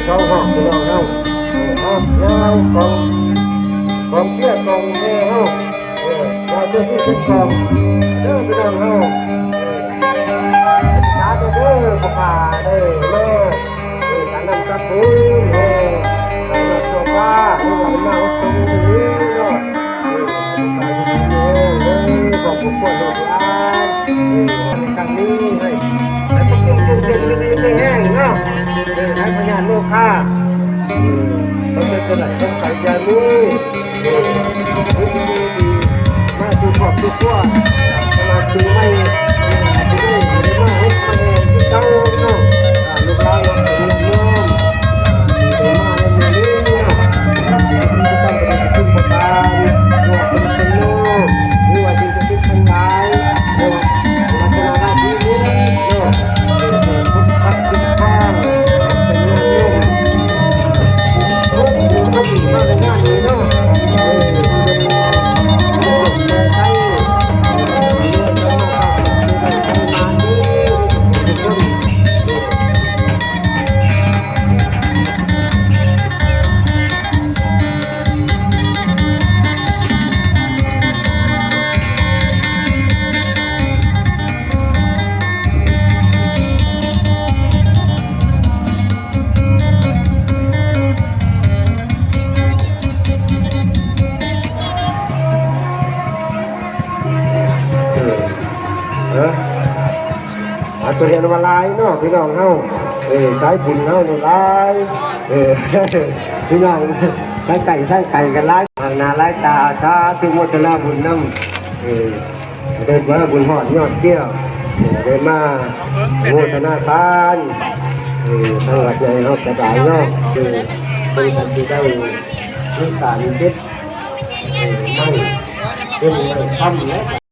เขาหอกพี่น้องเฮาเอาของเตี้ยของแม่เฮาเราจะที่เป็นของเด้อพี่น้องเฮาชาเด้อประกาศได้แม่การนำกระปุกตัวป้าที่ว่ามันมาตรงนี้เนาะของผู้ป่วยโรคร้ายในครั้งนี้ให้แต่พวกคุณไม่แห้งเนาะให้พยานโลกค่าต้องเป็นตัวไหนต้องใส่ยาลูมาดูขอบดูขั้วขนาดดูไม่มาให้มาเองที่เจ้าเนาะลูกหลานเราเป็นเรื่องมาในนี้เนาะที่ต้องเป็นขึ้นบนการว่าเป็นโลกหรือว่าเป็นที่ทั้งหลายเนาะลักษณะหน้าที่นี้เนาะเป็นพุทธพัฒน์เป็นข้างเป็นเรื่องโลกก็ดีมากในงานนี้เนาะตัวเรียนมาลายเนาะพี่น้องเฮาสายบุญเฮาเนี่ยลายพี่น้องใช้ไก่กันลายทางนาลายตาชาถึงวัฒนาบุญน้ำเดินมาบุญหอดยอดเกี้ยวเดินมาวัฒนาทานทางวัดใหญ่เฮาจะได้เนาะเป็นการที่ได้เรื่องการเด็ดไม่เป็นไม่ทำและ